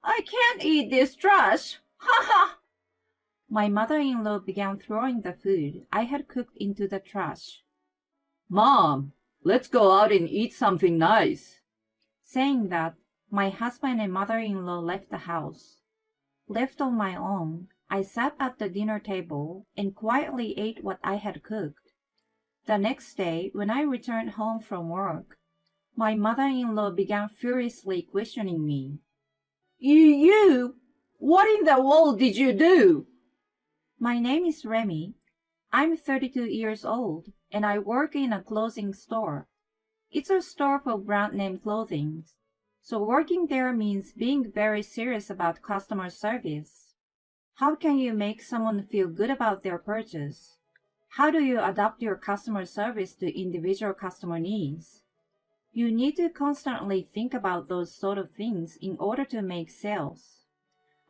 I can't eat this trash. Ha ha! My mother-in-law began throwing the food I had cooked into the trash. Mom, let's go out and eat something nice. Saying that, my husband and mother-in-law left the house. Left on my own, I sat at the dinner table and quietly ate what I had cooked. The next day, when I returned home from work, my mother-in-law began furiously questioning me. What in the world did you do? My name is Remy. I'm 32 years old, and I work in a clothing store. It's a store for brand name clothing, so working there means being very serious about customer service. How can you make someone feel good about their purchase? How do you adapt your customer service to individual customer needs? You need to constantly think about those sort of things in order to make sales.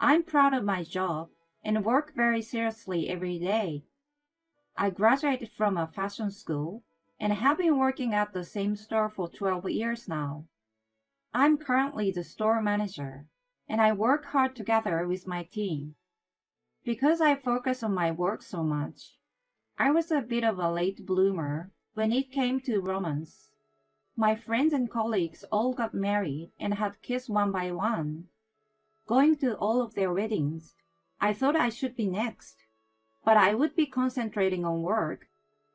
I'm proud of my job and work very seriously every day. I graduated from a fashion school and have been working at the same store for 12 years now. I'm currently the store manager, and I work hard together with my team. Because I focus on my work so much, I was a bit of a late bloomer when it came to romance. My friends and colleagues all got married and had kids one by one. Going to all of their weddings, I thought I should be next, but I would be concentrating on work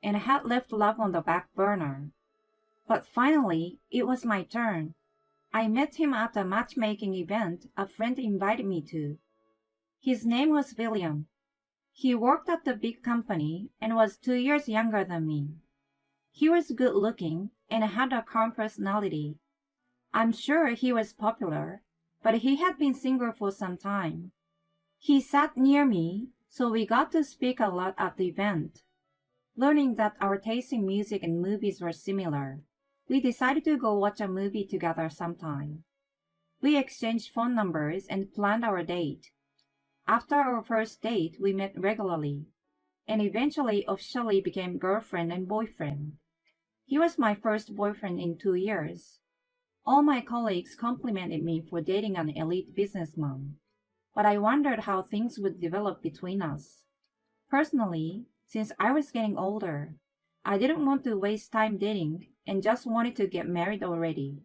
and had left love on the back burner. But finally, it was my turn. I met him at a matchmaking event a friend invited me to. His name was William. He worked at the big company and was 2 years younger than me. He was good looking and had a calm personality. I'm sure he was popular, but he had been single for some time. He sat near me, so we got to speak a lot at the event. Learning that our taste in music and movies were similar, we decided to go watch a movie together sometime. We exchanged phone numbers and planned our date. After our first date, we met regularly, and eventually officially became girlfriend and boyfriend. He was my first boyfriend in 2 years. All my colleagues complimented me for dating an elite businessman, but I wondered how things would develop between us. Personally, since I was getting older, I didn't want to waste time dating and just wanted to get married already.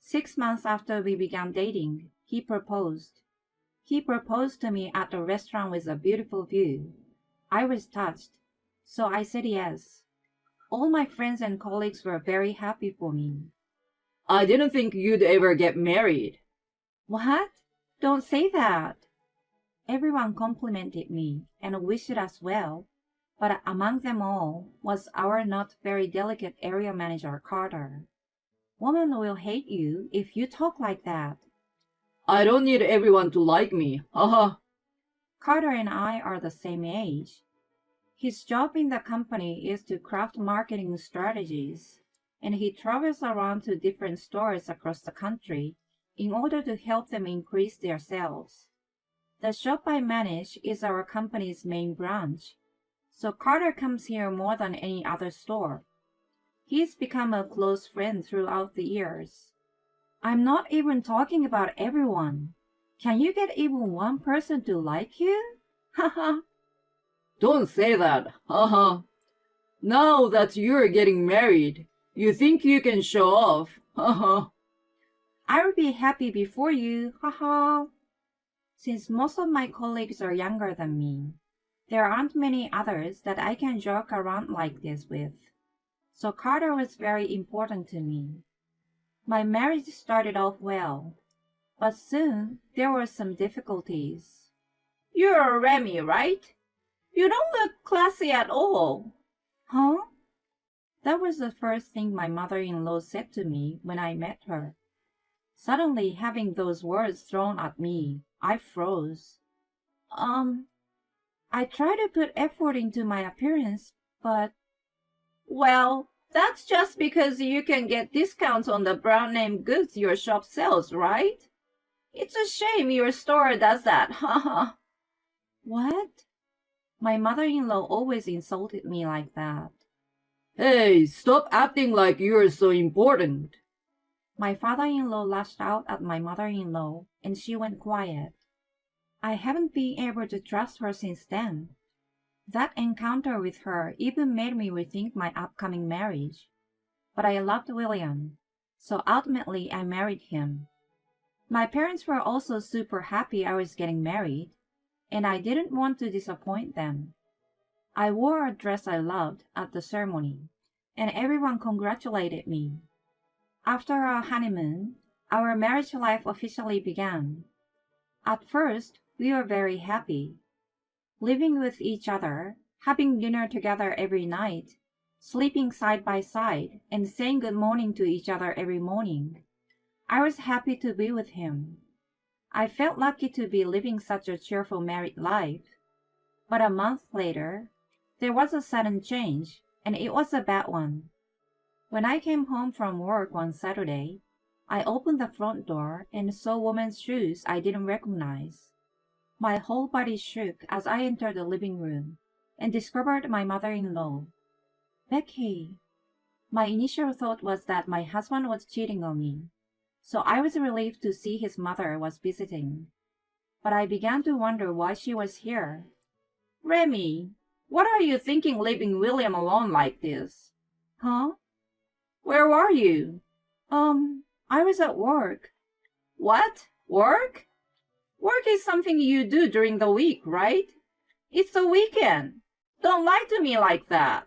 6 months after we began dating, he proposed. He proposed to me at a restaurant with a beautiful view. I was touched, so I said yes. All my friends and colleagues were very happy for me. I didn't think you'd ever get married. What? Don't say that. Everyone complimented me and wished us well, but among them all was our not very delicate area manager, Carter. Women will hate you if you talk like that. I don't need everyone to like me. Haha. Carter and I are the same age. His job in the company is to craft marketing strategies, and he travels around to different stores across the country in order to help them increase their sales. The shop I manage is our company's main branch, so Carter comes here more than any other store. He's become a close friend throughout the years. I'm not even talking about everyone. Can you get even one person to like you? Haha. Don't say that. Haha. Now that you're getting married, you think you can show off. Haha. I will be happy before you. Haha. Since most of my colleagues are younger than me, there aren't many others that I can joke around like this with. So Carter was very important to me. My marriage started off well, but soon there were some difficulties. You're Remy, right? You don't look classy at all. Huh? That was the first thing my mother-in-law said to me when I met her. Suddenly having those words thrown at me, I froze. I try to put effort into my appearance, but... Well, that's just because you can get discounts on the brand name goods your shop sells, right? It's a shame your store does that, haha. What? My mother-in-law always insulted me like that. Hey, stop acting like you're so important. My father-in-law lashed out at my mother-in-law, and she went quiet. I haven't been able to trust her since then. That encounter with her even made me rethink my upcoming marriage. But I loved William, so ultimately I married him. My parents were also super happy I was getting married, and I didn't want to disappoint them. I wore a dress I loved at the ceremony, and everyone congratulated me. After our honeymoon, our marriage life officially began. At first, we were very happy. Living with each other, having dinner together every night, sleeping side by side, and saying good morning to each other every morning. I was happy to be with him. I felt lucky to be living such a cheerful married life. But a month later, there was a sudden change, and it was a bad one. When I came home from work one Saturday, I opened the front door and saw women's shoes I didn't recognize. My whole body shook as I entered the living room and discovered my mother-in-law. Becky. My initial thought was that my husband was cheating on me, so I was relieved to see his mother was visiting. But I began to wonder why she was here. Remy, what are you thinking leaving William alone like this? Huh? Where were you? I was at work. What? Work? Work is something you do during the week, right? It's the weekend. Don't lie to me like that.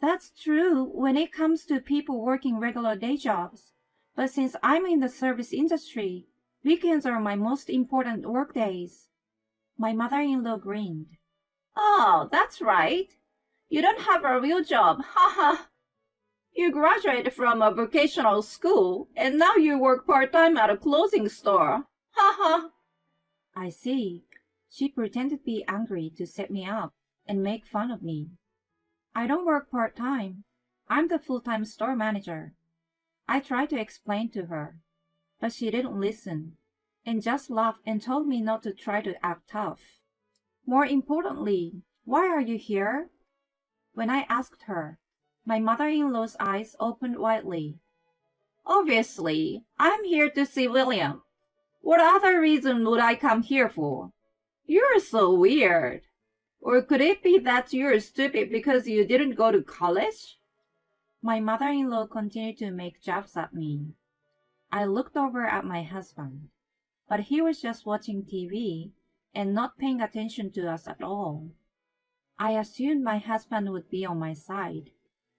That's true when it comes to people working regular day jobs. But since I'm in the service industry, weekends are my most important work days. My mother-in-law grinned. Oh, that's right. You don't have a real job, haha. You graduated from a vocational school, and now you work part-time at a clothing store. Haha. I see. She pretended to be angry to set me up and make fun of me. I don't work part-time. I'm the full-time store manager. I tried to explain to her, but she didn't listen and just laughed and told me not to try to act tough. More importantly, why are you here? When I asked her, my mother-in-law's eyes opened widely. Obviously, I'm here to see William. What other reason would I come here for? You're so weird. Or could it be that you're stupid because you didn't go to college? My mother-in-law continued to make jabs at me. I looked over at my husband, but he was just watching TV and not paying attention to us at all. I assumed my husband would be on my side,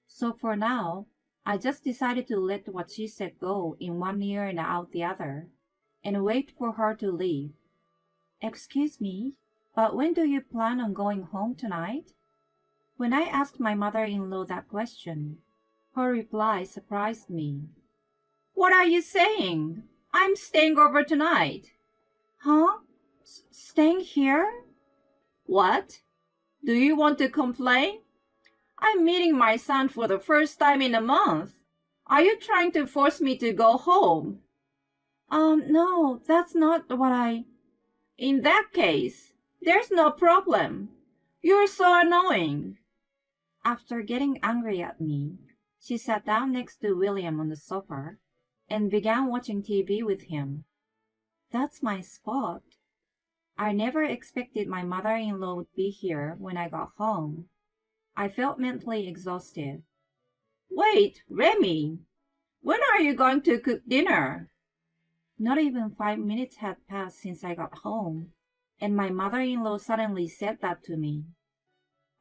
so for now, I just decided to let what she said go in one ear and out the other, and wait for her to leave. Excuse me, but when do you plan on going home tonight? When I asked my mother-in-law that question, her reply surprised me. What are you saying? I'm staying over tonight. Huh? Staying here? What? Do you want to complain? I'm meeting my son for the first time in a month. Are you trying to force me to go home? No, that's not what I... In that case, there's no problem. You're so annoying. After getting angry at me, she sat down next to William on the sofa and began watching TV with him. That's my spot. I never expected my mother-in-law would be here when I got home. I felt mentally exhausted. Wait, Remy, when are you going to cook dinner? Not even 5 minutes had passed since I got home, and my mother-in-law suddenly said that to me.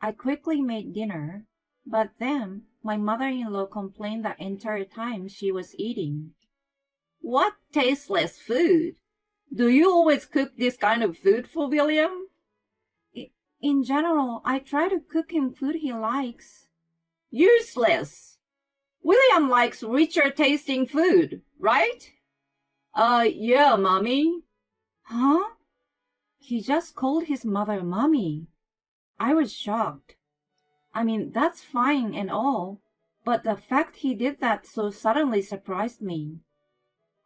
I quickly made dinner, but then my mother-in-law complained the entire time she was eating. What tasteless food! Do you always cook this kind of food for William? In general, I try to cook him food he likes. Useless! William likes richer tasting food, right? Yeah, Mommy. Huh? He just called his mother Mommy. I was shocked. I mean, that's fine and all, but the fact he did that so suddenly surprised me.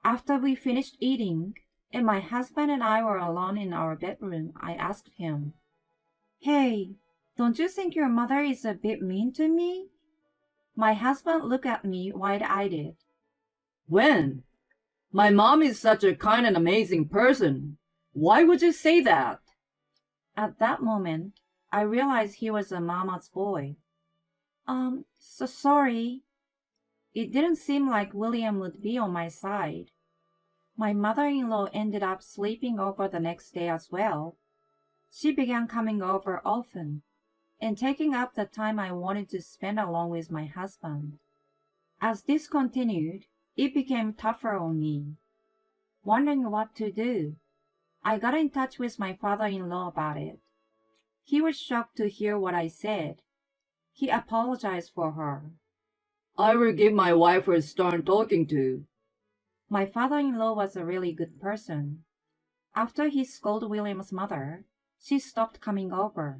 After we finished eating, and my husband and I were alone in our bedroom, I asked him, Hey, don't you think your mother is a bit mean to me? My husband looked at me wide-eyed. When? My mom is such a kind and amazing person. Why would you say that? At that moment, I realized he was a mama's boy. So sorry. It didn't seem like William would be on my side. My mother-in-law ended up sleeping over the next day as well. She began coming over often and taking up the time I wanted to spend along with my husband. As this continued, it became tougher on me. Wondering what to do, I got in touch with my father-in-law about it. He was shocked to hear what I said. He apologized for her. I will give my wife a stern talking to. My father-in-law was a really good person. After he scolded William's mother, she stopped coming over.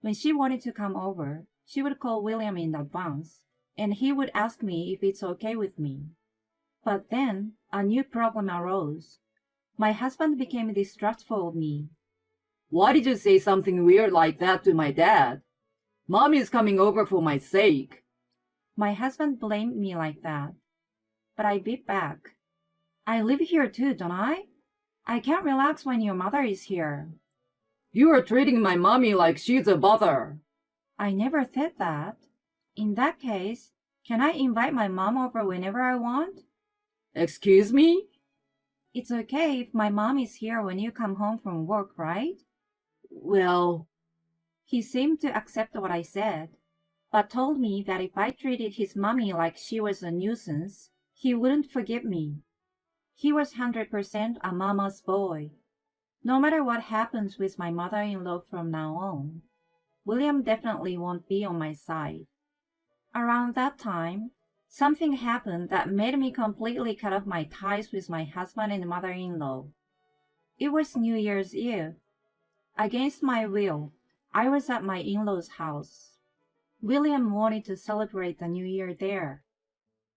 When she wanted to come over, she would call William in advance, and he would ask me if it's okay with me. But then a new problem arose. My husband became distrustful of me. Why did you say something weird like that to my dad? Mom is coming over for my sake. My husband blamed me like that. But I beat back. I live here too, don't I? I can't relax when your mother is here. You are treating my mommy like she's a bother. I never said that. In that case, can I invite my mom over whenever I want? Excuse me? It's okay if my mom is here when you come home from work, right? Well, he seemed to accept what I said, but told me that if I treated his mommy like she was a nuisance, he wouldn't forgive me. He was 100% a mama's boy. No matter what happens with my mother-in-law from now on, William definitely won't be on my side. Around that time, something happened that made me completely cut off my ties with my husband and mother-in-law. It was New Year's Eve. Against my will, I was at my in-laws' house. William wanted to celebrate the New Year there.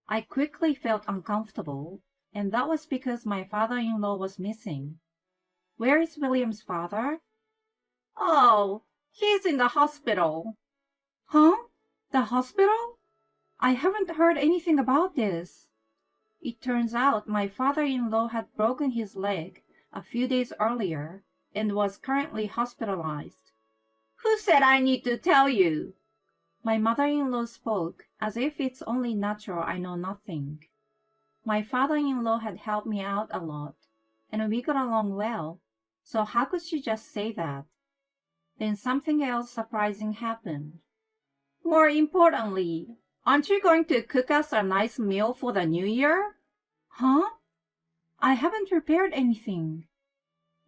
I quickly felt uncomfortable, and that was because my father-in-law was missing. Where is William's father? Oh, he's in the hospital. Huh? The hospital? I haven't heard anything about this. It turns out my father-in-law had broken his leg a few days earlier and was currently hospitalized. Who said I need to tell you? My mother-in-law spoke as if it's only natural I know nothing. My father-in-law had helped me out a lot, and we got along well, so how could she just say that? Then something else surprising happened. More importantly, aren't you going to cook us a nice meal for the New Year? Huh? I haven't prepared anything.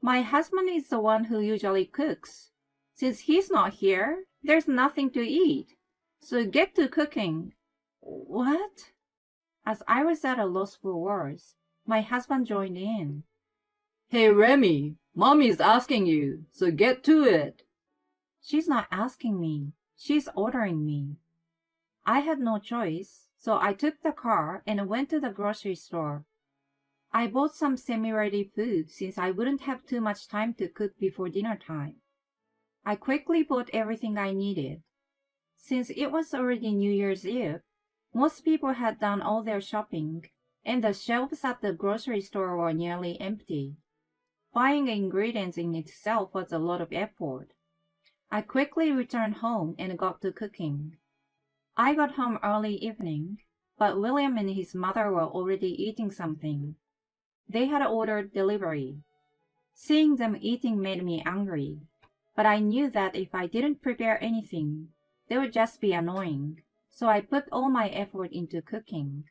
My husband is the one who usually cooks. Since he's not here, there's nothing to eat. So get to cooking. What? As I was at a loss for words, my husband joined in. Hey, Remy, Mommy's asking you, so get to it. She's not asking me. She's ordering me. I had no choice, so I took the car and went to the grocery store. I bought some semi-ready food since I wouldn't have too much time to cook before dinner time. I quickly bought everything I needed. Since it was already New Year's Eve, most people had done all their shopping, and the shelves at the grocery store were nearly empty. Buying ingredients in itself was a lot of effort. I quickly returned home and got to cooking. I got home early evening, but William and his mother were already eating something. They had ordered delivery. Seeing them eating made me angry, but I knew that if I didn't prepare anything, they would just be annoying, so I put all my effort into cooking.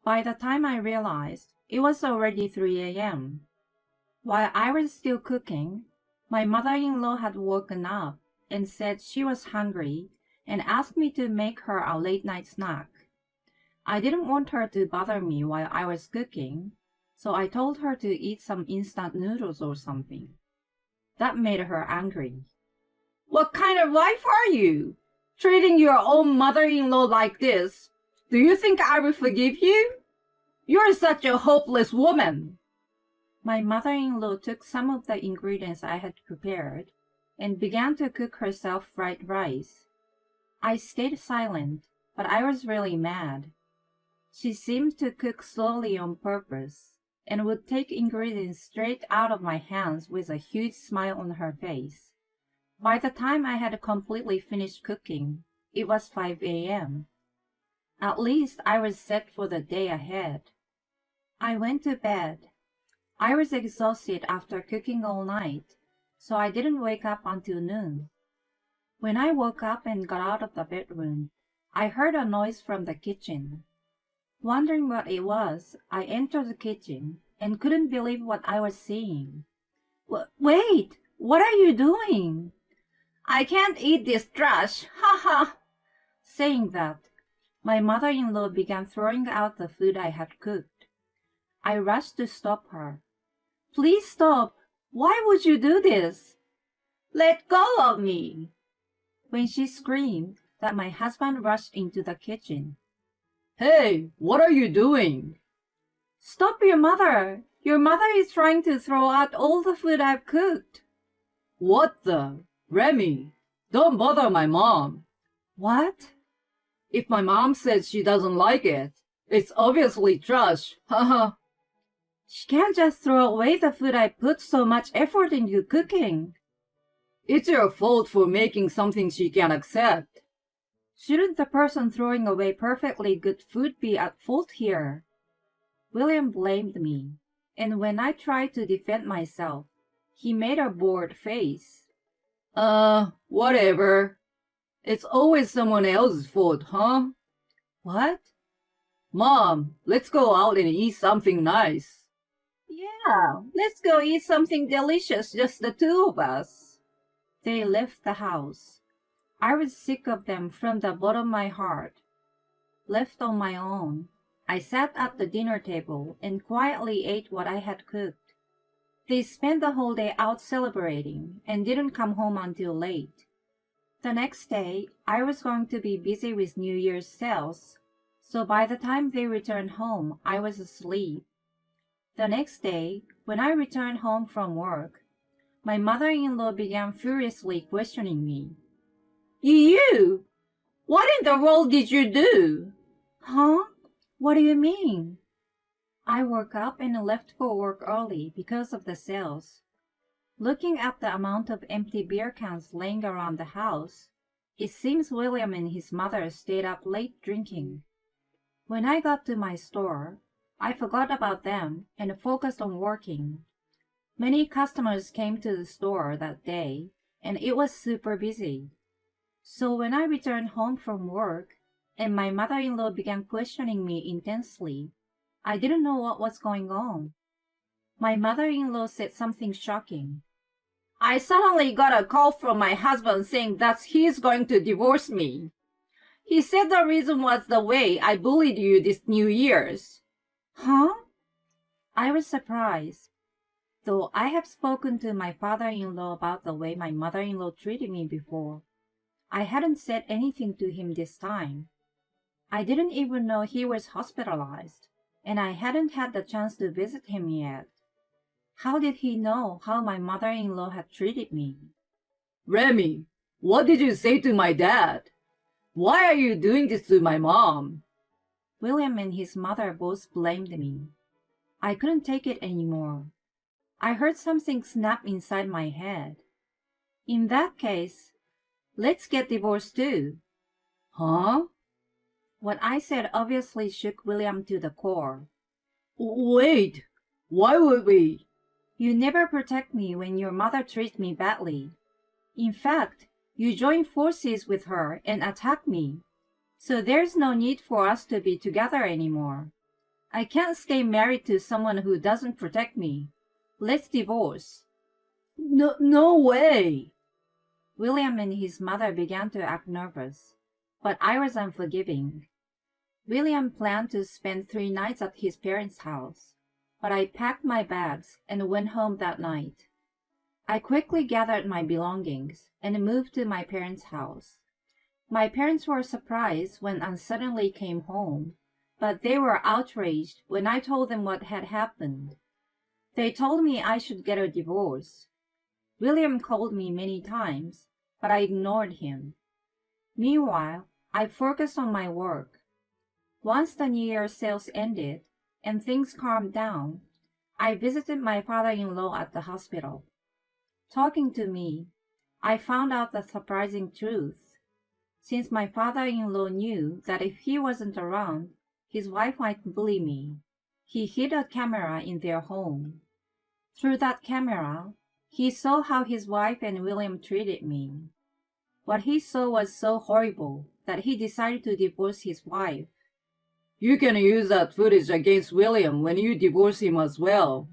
By the time I realized, it was already 3 a.m. While I was still cooking, my mother-in-law had woken up and said she was hungry and asked me to make her a late-night snack. I didn't want her to bother me while I was cooking, so I told her to eat some instant noodles or something. That made her angry. What kind of wife are you? Treating your own mother-in-law like this? Do you think I will forgive you? You're such a hopeless woman. My mother-in-law took some of the ingredients I had prepared and began to cook herself fried rice. I stayed silent, but I was really mad. She seemed to cook slowly on purpose, and would take ingredients straight out of my hands with a huge smile on her face. By the time I had completely finished cooking, it was 5 a.m. At least I was set for the day ahead. I went to bed. I was exhausted after cooking all night, so I didn't wake up until noon. When I woke up and got out of the bedroom, I heard a noise from the kitchen. Wondering what it was, I entered the kitchen and couldn't believe what I was seeing. Wait! What are you doing? I can't eat this trash! Ha ha! Saying that, my mother-in-law began throwing out the food I had cooked. I rushed to stop her. Please stop! Why would you do this? Let go of me! When she screamed that, my husband rushed into the kitchen. Hey, what are you doing? Stop your mother! Your mother is trying to throw out all the food I've cooked. What the? Remy, don't bother my mom. What? If my mom says she doesn't like it, it's obviously trash. Haha. She can't just throw away the food I put so much effort into cooking. It's your fault for making something she can't accept. Shouldn't the person throwing away perfectly good food be at fault here? William blamed me, and when I tried to defend myself, he made a bored face. Whatever. It's always someone else's fault, huh? What? Mom, let's go out and eat something nice. Yeah, let's go eat something delicious, just the two of us. They left the house. I was sick of them from the bottom of my heart. Left on my own, I sat at the dinner table and quietly ate what I had cooked. They spent the whole day out celebrating and didn't come home until late. The next day, I was going to be busy with New Year's sales, so by the time they returned home, I was asleep. The next day, when I returned home from work, my mother-in-law began furiously questioning me. You! What in the world did you do? Huh? What do you mean? I woke up and left for work early because of the sales. Looking at the amount of empty beer cans laying around the house, it seems William and his mother stayed up late drinking. When I got to my store, I forgot about them and focused on working. Many customers came to the store that day, and it was super busy. So when I returned home from work, and my mother-in-law began questioning me intensely, I didn't know what was going on. My mother-in-law said something shocking. I suddenly got a call from my husband saying that he's going to divorce me. He said the reason was the way I bullied you this New Year's. Huh? I was surprised. Though I have spoken to my father-in-law about the way my mother-in-law treated me before, I hadn't said anything to him this time. I didn't even know he was hospitalized, and I hadn't had the chance to visit him yet. How did he know how my mother-in-law had treated me? Remy, what did you say to my dad? Why are you doing this to my mom? William and his mother both blamed me. I couldn't take it anymore. I heard something snap inside my head. In that case, let's get divorced too. Huh? What I said obviously shook William to the core. Wait, why would we? You never protect me when your mother treats me badly. In fact, you join forces with her and attack me. So there's no need for us to be together anymore. I can't stay married to someone who doesn't protect me. Let's divorce. No way. William and his mother began to act nervous, but I was unforgiving. William planned to spend 3 nights at his parents' house, but I packed my bags and went home that night. I quickly gathered my belongings and moved to my parents' house. My parents were surprised when I suddenly came home, but they were outraged when I told them what had happened. They told me I should get a divorce. William called me many times, but I ignored him. Meanwhile, I focused on my work. Once the New Year sales ended and things calmed down, I visited my father-in-law at the hospital. Talking to me, I found out the surprising truth. Since my father-in-law knew that if he wasn't around, his wife might bully me, he hid a camera in their home. Through that camera, he saw how his wife and William treated me. What he saw was so horrible that he decided to divorce his wife. You can use that footage against William when you divorce him as well.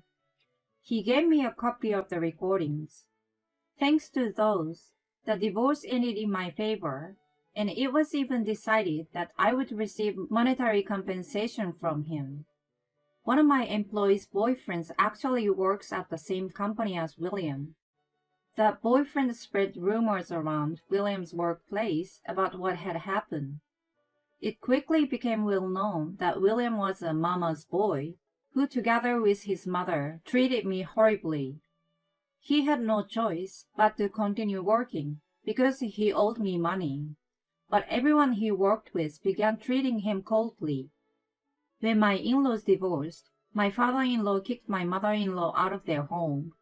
He gave me a copy of the recordings. Thanks to those, the divorce ended in my favor, and it was even decided that I would receive monetary compensation from him. One of my employees' boyfriends actually works at the same company as William. The boyfriend spread rumors around William's workplace about what had happened. It quickly became well known that William was a mama's boy who, together with his mother, treated me horribly. He had no choice but to continue working because he owed me money. But everyone he worked with began treating him coldly. When my in-laws divorced, my father-in-law kicked my mother-in-law out of their home.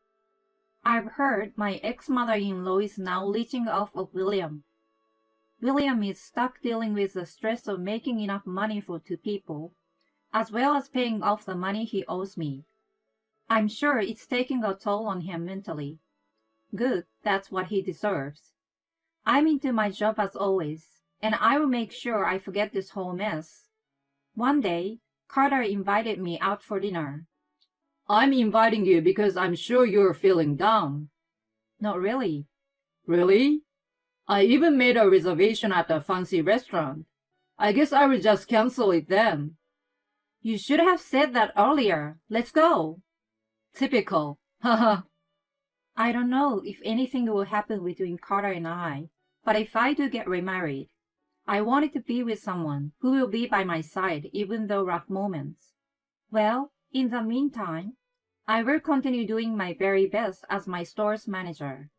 I've heard my ex-mother-in-law is now leeching off of William. William is stuck dealing with the stress of making enough money for two people, as well as paying off the money he owes me. I'm sure it's taking a toll on him mentally. Good, that's what he deserves. I'm into my job as always, and I will make sure I forget this whole mess. One day, Carter invited me out for dinner. I'm inviting you because I'm sure you're feeling down. Not really. Really? I even made a reservation at a fancy restaurant. I guess I will just cancel it then. You should have said that earlier. Let's go. Typical. Haha. I don't know if anything will happen between Carter and I, but if I do get remarried, I wanted to be with someone who will be by my side even though rough moments. Well, in the meantime, I will continue doing my very best as my store's manager.